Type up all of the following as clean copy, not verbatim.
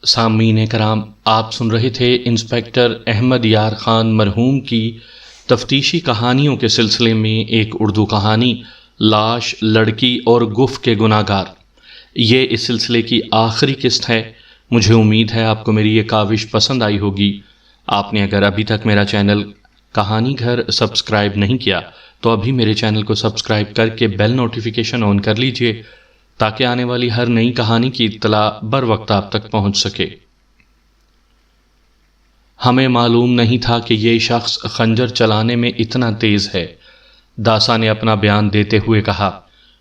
سامعین کرام، آپ سن رہے تھے انسپیکٹر احمد یار خان مرحوم کی تفتیشی کہانیوں کے سلسلے میں ایک اردو کہانی لاش، لڑکی اور گف کے گناہ گار۔ یہ اس سلسلے کی آخری قسط ہے۔ مجھے امید ہے آپ کو میری یہ کاوش پسند آئی ہوگی۔ آپ نے اگر ابھی تک میرا چینل کہانی گھر سبسکرائب نہیں کیا تو ابھی میرے چینل کو سبسکرائب کر کے بیل نوٹیفیکیشن آن کر لیجئے تاکہ آنے والی ہر نئی کہانی کی اطلاع بر وقت آپ تک پہنچ سکے۔ ہمیں معلوم نہیں تھا کہ یہ شخص خنجر چلانے میں اتنا تیز ہے، داسا نے اپنا بیان دیتے ہوئے کہا۔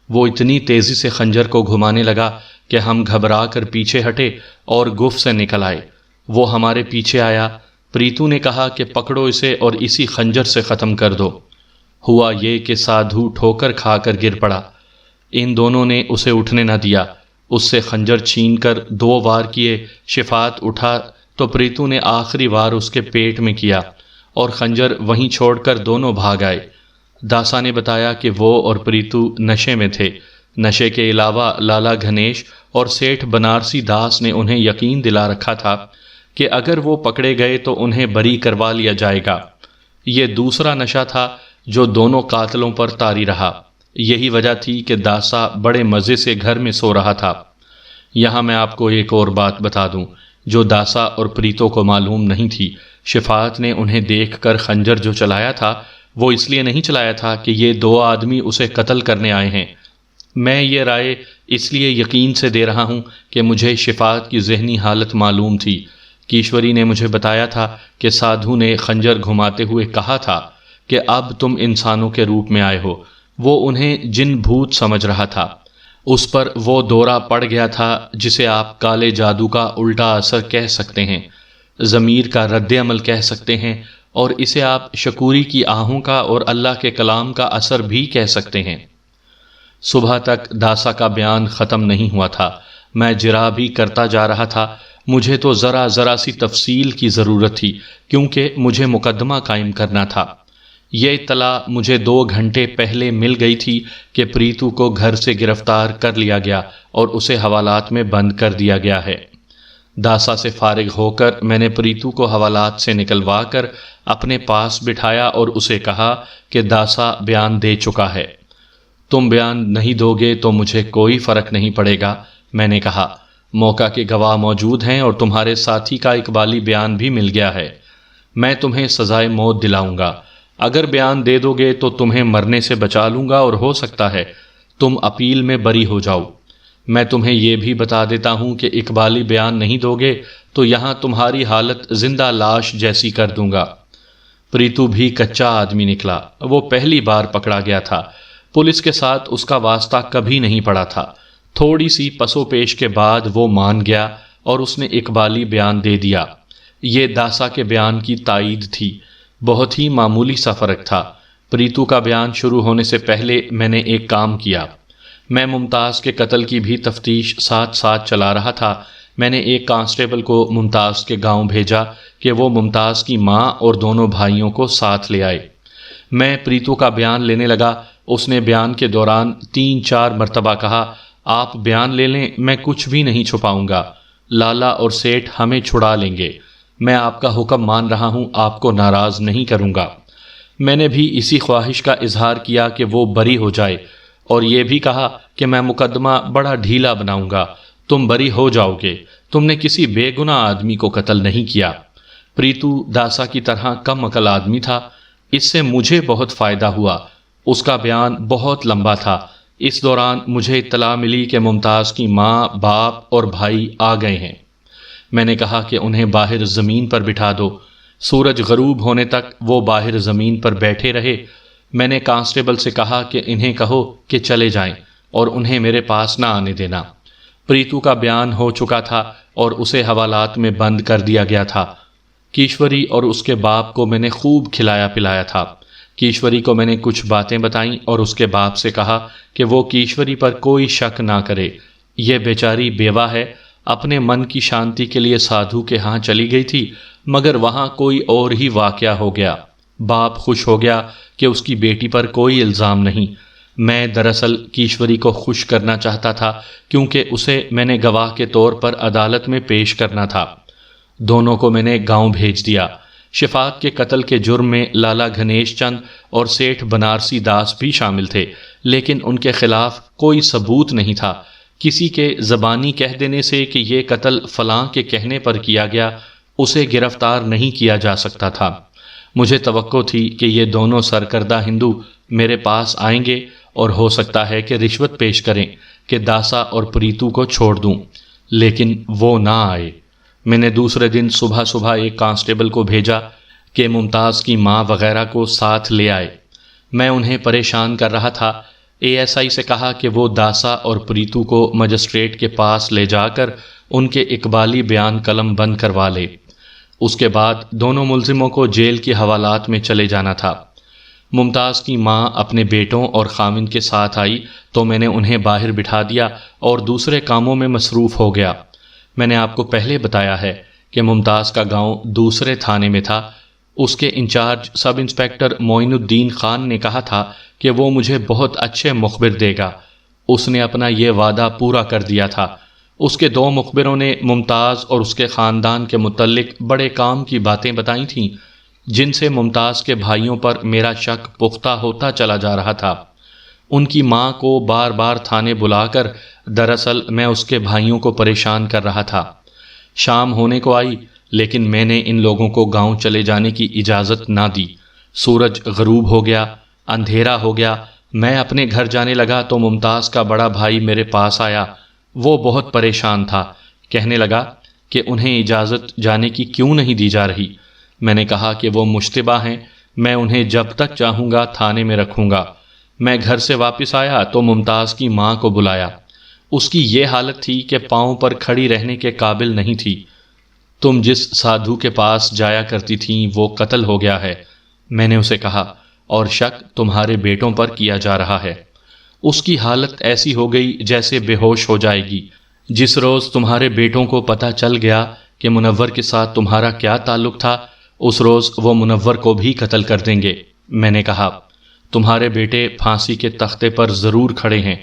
وہ اتنی تیزی سے خنجر کو گھمانے لگا کہ ہم گھبرا کر پیچھے ہٹے اور گف سے نکل آئے۔ وہ ہمارے پیچھے آیا۔ پریتو نے کہا کہ پکڑو اسے اور اسی خنجر سے ختم کر دو۔ ہوا یہ کہ سادھو ٹھوکر کھا کر گر پڑا۔ ان دونوں نے اسے اٹھنے نہ دیا۔ اس سے خنجر چھین کر 2 وار کیے۔ شفات اٹھا تو پریتو نے آخری وار اس کے پیٹ میں کیا اور خنجر وہیں چھوڑ کر دونوں بھاگ آئے۔ داسا نے بتایا کہ وہ اور پریتو نشے میں تھے۔ نشے کے علاوہ لالا گھنیش اور سیٹھ بنارسی داس نے انہیں یقین دلا رکھا تھا کہ اگر وہ پکڑے گئے تو انہیں بری کروا لیا جائے گا۔ یہ دوسرا نشہ تھا جو دونوں قاتلوں پر طاری رہا۔ یہی وجہ تھی کہ داسا بڑے مزے سے گھر میں سو رہا تھا۔ یہاں میں آپ کو ایک اور بات بتا دوں جو داسا اور پریتو کو معلوم نہیں تھی۔ شفاعت نے انہیں دیکھ کر خنجر جو چلایا تھا وہ اس لیے نہیں چلایا تھا کہ یہ 2 آدمی اسے قتل کرنے آئے ہیں۔ میں یہ رائے اس لیے یقین سے دے رہا ہوں کہ مجھے شفاعت کی ذہنی حالت معلوم تھی۔ کیشوری نے مجھے بتایا تھا کہ سادھو نے خنجر گھماتے ہوئے کہا تھا کہ اب تم انسانوں کے روپ میں آئے ہو۔ وہ انہیں جن بھوت سمجھ رہا تھا۔ اس پر وہ دورہ پڑ گیا تھا جسے آپ کالے جادو کا الٹا اثر کہہ سکتے ہیں، ضمیر کا رد عمل کہہ سکتے ہیں، اور اسے آپ شکوری کی آہوں کا اور اللہ کے کلام کا اثر بھی کہہ سکتے ہیں۔ صبح تک داسا کا بیان ختم نہیں ہوا تھا۔ میں جرا بھی کرتا جا رہا تھا۔ مجھے تو ذرا سی تفصیل کی ضرورت تھی کیونکہ مجھے مقدمہ قائم کرنا تھا۔ یہ اطلاع مجھے 2 گھنٹے پہلے مل گئی تھی کہ پریتو کو گھر سے گرفتار کر لیا گیا اور اسے حوالات میں بند کر دیا گیا ہے۔ داسا سے فارغ ہو کر میں نے پریتو کو حوالات سے نکلوا کر اپنے پاس بٹھایا اور اسے کہا کہ داسا بیان دے چکا ہے۔ تم بیان نہیں دو گے تو مجھے کوئی فرق نہیں پڑے گا، میں نے کہا۔ موقع کے گواہ موجود ہیں اور تمہارے ساتھی کا اقبالی بیان بھی مل گیا ہے۔ میں تمہیں سزائے موت دلاؤں گا۔ اگر بیان دے دو گے تو تمہیں مرنے سے بچا لوں گا اور ہو سکتا ہے تم اپیل میں بری ہو جاؤ۔ میں تمہیں یہ بھی بتا دیتا ہوں کہ اقبالی بیان نہیں دو گے تو یہاں تمہاری حالت زندہ لاش جیسی کر دوں گا۔ پریتو بھی کچا آدمی نکلا۔ وہ پہلی بار پکڑا گیا تھا۔ پولیس کے ساتھ اس کا واسطہ کبھی نہیں پڑا تھا۔ تھوڑی سی پسو پیش کے بعد وہ مان گیا اور اس نے اقبالی بیان دے دیا۔ یہ داسا کے بیان کی تائید تھی۔ بہت ہی معمولی سا فرق تھا۔ پریتو کا بیان شروع ہونے سے پہلے میں نے ایک کام کیا۔ میں ممتاز کے قتل کی بھی تفتیش ساتھ چلا رہا تھا۔ میں نے ایک کانسٹیبل کو ممتاز کے گاؤں بھیجا کہ وہ ممتاز کی ماں اور دونوں بھائیوں کو ساتھ لے آئے۔ میں پریتو کا بیان لینے لگا۔ اس نے بیان کے دوران 3-4 مرتبہ کہا، آپ بیان لے لیں، میں کچھ بھی نہیں چھپاؤں گا۔ لالا اور سیٹھ ہمیں چھڑا لیں گے۔ میں آپ کا حکم مان رہا ہوں، آپ کو ناراض نہیں کروں گا۔ میں نے بھی اسی خواہش کا اظہار کیا کہ وہ بری ہو جائے اور یہ بھی کہا کہ میں مقدمہ بڑا ڈھیلا بناؤں گا، تم بری ہو جاؤ گے، تم نے کسی بے گناہ آدمی کو قتل نہیں کیا۔ پریتو داسا کی طرح کم عقل آدمی تھا۔ اس سے مجھے بہت فائدہ ہوا۔ اس کا بیان بہت لمبا تھا۔ اس دوران مجھے اطلاع ملی کہ ممتاز کی ماں، باپ اور بھائی آ گئے ہیں۔ میں نے کہا کہ انہیں باہر زمین پر بٹھا دو۔ سورج غروب ہونے تک وہ باہر زمین پر بیٹھے رہے۔ میں نے کانسٹیبل سے کہا کہ انہیں کہو کہ چلے جائیں اور انہیں میرے پاس نہ آنے دینا۔ پریتو کا بیان ہو چکا تھا اور اسے حوالات میں بند کر دیا گیا تھا۔ کیشوری اور اس کے باپ کو میں نے خوب کھلایا پلایا تھا۔ کیشوری کو میں نے کچھ باتیں بتائیں اور اس کے باپ سے کہا کہ وہ کیشوری پر کوئی شک نہ کرے۔ یہ بیچاری بیوہ ہے، اپنے من کی شانتی کے لیے سادھو کے ہاں چلی گئی تھی، مگر وہاں کوئی اور ہی واقعہ ہو گیا۔ باپ خوش ہو گیا کہ اس کی بیٹی پر کوئی الزام نہیں۔ میں دراصل کیشوری کو خوش کرنا چاہتا تھا کیونکہ اسے میں نے گواہ کے طور پر عدالت میں پیش کرنا تھا۔ دونوں کو میں نے گاؤں بھیج دیا۔ شفاق کے قتل کے جرم میں لالا گھنیش چند اور سیٹھ بنارسی داس بھی شامل تھے، لیکن ان کے خلاف کوئی ثبوت نہیں تھا۔ کسی کے زبانی کہہ دینے سے کہ یہ قتل فلاں کے کہنے پر کیا گیا اسے گرفتار نہیں کیا جا سکتا تھا۔ مجھے توقع تھی کہ یہ دونوں سرکردہ ہندو میرے پاس آئیں گے اور ہو سکتا ہے کہ رشوت پیش کریں کہ داسا اور پریتو کو چھوڑ دوں، لیکن وہ نہ آئے۔ میں نے دوسرے دن صبح صبح ایک کانسٹیبل کو بھیجا کہ ممتاز کی ماں وغیرہ کو ساتھ لے آئے۔ میں انہیں پریشان کر رہا تھا۔ ASI سے کہا کہ وہ داسا اور پریتو کو مجسٹریٹ کے پاس لے جا کر ان کے اقبالی بیان قلم بند کروا لے۔ اس کے بعد دونوں ملزموں کو جیل کی حوالات میں چلے جانا تھا۔ ممتاز کی ماں اپنے بیٹوں اور خاوند کے ساتھ آئی تو میں نے انہیں باہر بٹھا دیا اور دوسرے کاموں میں مصروف ہو گیا۔ میں نے آپ کو پہلے بتایا ہے کہ ممتاز کا گاؤں دوسرے تھانے میں تھا۔ اس کے انچارج سب انسپیکٹر معین الدین خان نے کہا تھا کہ وہ مجھے بہت اچھے مخبر دے گا۔ اس نے اپنا یہ وعدہ پورا کر دیا تھا۔ اس کے 2 مخبروں نے ممتاز اور اس کے خاندان کے متعلق بڑے کام کی باتیں بتائی تھیں، جن سے ممتاز کے بھائیوں پر میرا شک پختہ ہوتا چلا جا رہا تھا۔ ان کی ماں کو بار بار تھانے بلا کر دراصل میں اس کے بھائیوں کو پریشان کر رہا تھا۔ شام ہونے کو آئی لیکن میں نے ان لوگوں کو گاؤں چلے جانے کی اجازت نہ دی۔ سورج غروب ہو گیا، اندھیرا ہو گیا۔ میں اپنے گھر جانے لگا تو ممتاز کا بڑا بھائی میرے پاس آیا۔ وہ بہت پریشان تھا، کہنے لگا کہ انہیں اجازت جانے کی کیوں نہیں دی جا رہی۔ میں نے کہا کہ وہ مشتبہ ہیں، میں انہیں جب تک چاہوں گا تھانے میں رکھوں گا۔ میں گھر سے واپس آیا تو ممتاز کی ماں کو بلایا۔ اس کی یہ حالت تھی کہ پاؤں پر کھڑی رہنے کے قابل نہیں تھی۔ تم جس سادھو کے پاس جایا کرتی تھیں وہ قتل ہو گیا ہے، میں نے اسے کہا، اور شک تمہارے بیٹوں پر کیا جا رہا ہے۔ اس کی حالت ایسی ہو گئی جیسے بے ہوش ہو جائے گی۔ جس روز تمہارے بیٹوں کو پتہ چل گیا کہ منور کے ساتھ تمہارا کیا تعلق تھا، اس روز وہ منور کو بھی قتل کر دیں گے۔ میں نے کہا، تمہارے بیٹے پھانسی کے تختے پر ضرور کھڑے ہیں،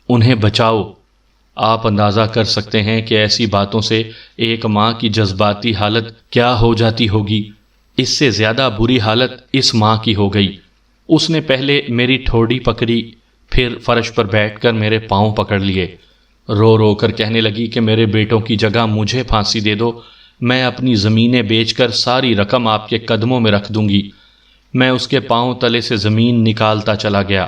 انہیں بچاؤ۔ آپ اندازہ کر سکتے ہیں کہ ایسی باتوں سے ایک ماں کی جذباتی حالت کیا ہو جاتی ہوگی۔ اس سے زیادہ بری حالت اس ماں کی ہو گئی۔ اس نے پہلے میری ٹھوڑی پکڑی، پھر فرش پر بیٹھ کر میرے پاؤں پکڑ لیے۔ رو رو کر کہنے لگی کہ میرے بیٹوں کی جگہ مجھے پھانسی دے دو، میں اپنی زمینیں بیچ کر ساری رقم آپ کے قدموں میں رکھ دوں گی۔ میں اس کے پاؤں تلے سے زمین نکالتا چلا گیا۔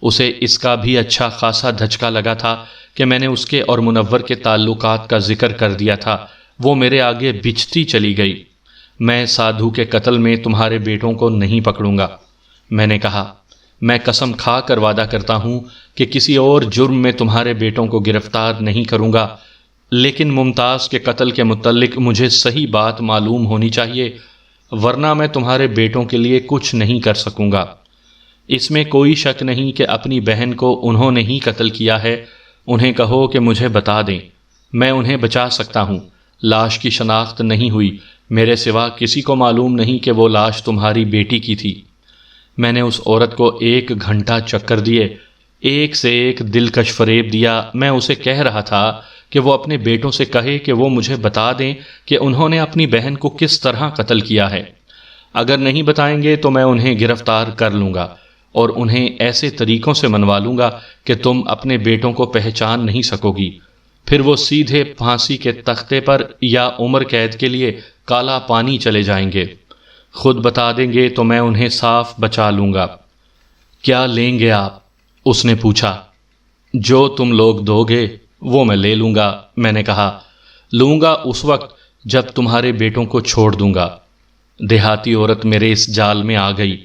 اسے اس کا بھی اچھا خاصا دھچکا لگا تھا کہ میں نے اس کے اور منور کے تعلقات کا ذکر کر دیا تھا۔ وہ میرے آگے بچھتی چلی گئی۔ میں سادھو کے قتل میں تمہارے بیٹوں کو نہیں پکڑوں گا، میں نے کہا۔ میں قسم کھا کر وعدہ کرتا ہوں کہ کسی اور جرم میں تمہارے بیٹوں کو گرفتار نہیں کروں گا، لیکن ممتاز کے قتل کے متعلق مجھے صحیح بات معلوم ہونی چاہیے، ورنہ میں تمہارے بیٹوں کے لیے کچھ نہیں کر سکوں گا۔ اس میں کوئی شک نہیں کہ اپنی بہن کو انہوں نے ہی قتل کیا ہے۔ انہیں کہو کہ مجھے بتا دیں، میں انہیں بچا سکتا ہوں۔ لاش کی شناخت نہیں ہوئی، میرے سوا کسی کو معلوم نہیں کہ وہ لاش تمہاری بیٹی کی تھی۔ میں نے اس عورت کو 1 گھنٹہ چکر دیے، ایک سے ایک دلکش فریب دیا۔ میں اسے کہہ رہا تھا کہ وہ اپنے بیٹوں سے کہے کہ وہ مجھے بتا دیں کہ انہوں نے اپنی بہن کو کس طرح قتل کیا ہے۔ اگر نہیں بتائیں گے تو میں انہیں گرفتار کر لوں گا اور انہیں ایسے طریقوں سے منوا لوں گا کہ تم اپنے بیٹوں کو پہچان نہیں سکو گی۔ پھر وہ سیدھے پھانسی کے تختے پر یا عمر قید کے لیے کالا پانی چلے جائیں گے۔ خود بتا دیں گے تو میں انہیں صاف بچا لوں گا۔ کیا لیں گے آپ؟ اس نے پوچھا۔ جو تم لوگ دو گے وہ میں لے لوں گا، میں نے کہا۔ لوں گا اس وقت جب تمہارے بیٹوں کو چھوڑ دوں گا۔ دیہاتی عورت میرے اس جال میں آ گئی۔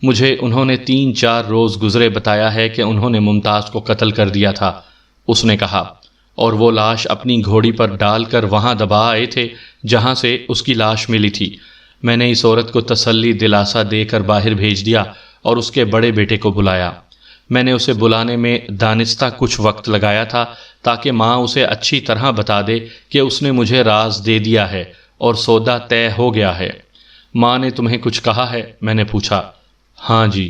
مجھے انہوں نے 3-4 روز گزرے بتایا ہے کہ انہوں نے ممتاز کو قتل کر دیا تھا، اس نے کہا، اور وہ لاش اپنی گھوڑی پر ڈال کر وہاں دبا آئے تھے جہاں سے اس کی لاش ملی تھی۔ میں نے اس عورت کو تسلی دلاسا دے کر باہر بھیج دیا اور اس کے بڑے بیٹے کو بلایا۔ میں نے اسے بلانے میں دانستہ کچھ وقت لگایا تھا تاکہ ماں اسے اچھی طرح بتا دے کہ اس نے مجھے راز دے دیا ہے اور سودا طے ہو گیا ہے۔ ماں نے تمہیں کچھ کہا ہے؟ میں نے پوچھا۔ ہاں جی،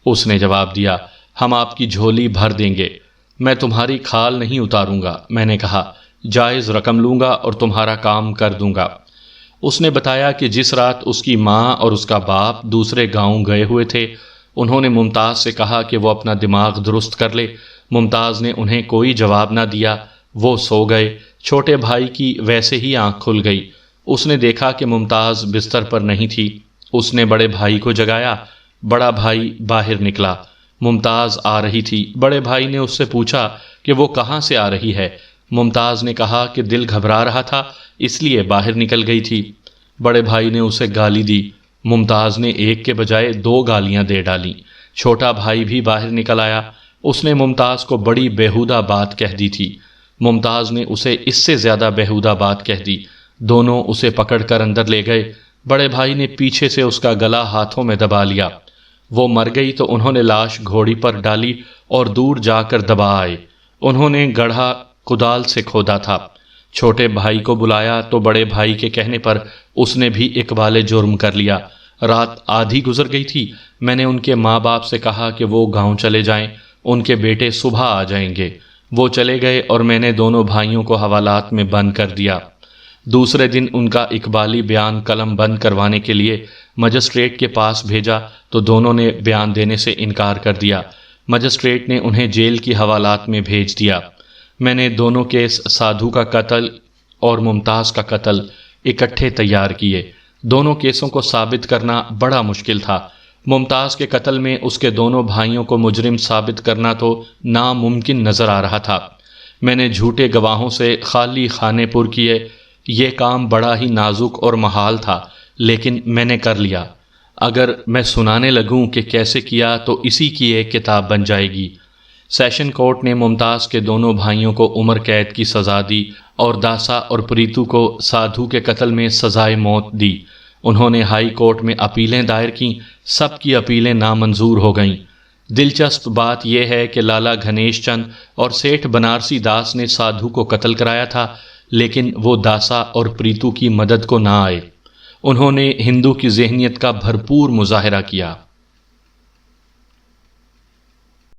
اس نے جواب دیا۔ ہم آپ کی جھولی بھر دیں گے۔ میں تمہاری کھال نہیں اتاروں گا، میں نے کہا، جائز رقم لوں گا اور تمہارا کام کر دوں گا۔ اس نے بتایا کہ جس رات اس کی ماں اور اس کا باپ دوسرے گاؤں گئے ہوئے تھے، انہوں نے ممتاز سے کہا کہ وہ اپنا دماغ درست کر لے۔ ممتاز نے انہیں کوئی جواب نہ دیا، وہ سو گئے۔ چھوٹے بھائی کی ویسے ہی آنکھ کھل گئی۔ اس نے دیکھا کہ ممتاز بستر پر نہیں تھی۔ اس نے بڑے بھائی کو جگایا۔ بڑا بھائی باہر نکلا۔ ممتاز آ رہی تھی۔ بڑے بھائی نے اس سے پوچھا کہ وہ کہاں سے آ رہی ہے۔ ممتاز نے کہا کہ دل گھبرا رہا تھا، اس لیے باہر نکل گئی تھی۔ بڑے بھائی نے اسے گالی دی۔ ممتاز نے ایک کے بجائے 2 گالیاں دے ڈالیں۔ چھوٹا بھائی بھی باہر نکل آیا۔ اس نے ممتاز کو بڑی بیہودہ بات کہہ دی تھی۔ ممتاز نے اسے اس سے زیادہ بیہودہ بات کہہ دی۔ دونوں اسے پکڑ کر اندر لے گئے۔ بڑے بھائی نے پیچھے سے اس کا گلا ہاتھوں میں دبا لیا۔ وہ مر گئی تو انہوں نے لاش گھوڑی پر ڈالی اور دور جا کر دبا آئے۔ انہوں نے گڑھا کدال سے کھودا تھا۔ چھوٹے بھائی کو بلایا تو بڑے بھائی کے کہنے پر اس نے بھی اقبال جرم کر لیا۔ رات آدھی گزر گئی تھی۔ میں نے ان کے ماں باپ سے کہا کہ وہ گاؤں چلے جائیں، ان کے بیٹے صبح آ جائیں گے۔ وہ چلے گئے اور میں نے دونوں بھائیوں کو حوالات میں بند کر دیا۔ دوسرے دن ان کا اقبالی بیان قلم بند کروانے کے لیے مجسٹریٹ کے پاس بھیجا تو دونوں نے بیان دینے سے انکار کر دیا۔ مجسٹریٹ نے انہیں جیل کی حوالات میں بھیج دیا۔ میں نے دونوں کیس سادھو کا قتل اور ممتاز کا قتل اکٹھے تیار کیے۔ دونوں کیسوں کو ثابت کرنا بڑا مشکل تھا۔ ممتاز کے قتل میں اس کے دونوں بھائیوں کو مجرم ثابت کرنا تو ناممکن نظر آ رہا تھا۔ میں نے جھوٹے گواہوں سے خالی خانے پر کیے۔ یہ کام بڑا ہی نازک اور محال تھا، لیکن میں نے کر لیا۔ اگر میں سنانے لگوں کہ کیسے کیا تو اسی کی ایک کتاب بن جائے گی۔ سیشن کورٹ نے ممتاز کے دونوں بھائیوں کو عمر قید کی سزا دی اور داسا اور پریتو کو سادھو کے قتل میں سزائے موت دی۔ انہوں نے ہائی کورٹ میں اپیلیں دائر کیں، سب کی اپیلیں نامنظور ہو گئیں۔ دلچسپ بات یہ ہے کہ لالا گھنیش چند اور سیٹھ بنارسی داس نے سادھو کو قتل کرایا تھا، لیکن وہ داسا اور پریتو کی مدد کو نہ آئے۔ انہوں نے ہندو کی ذہنیت کا بھرپور مظاہرہ کیا۔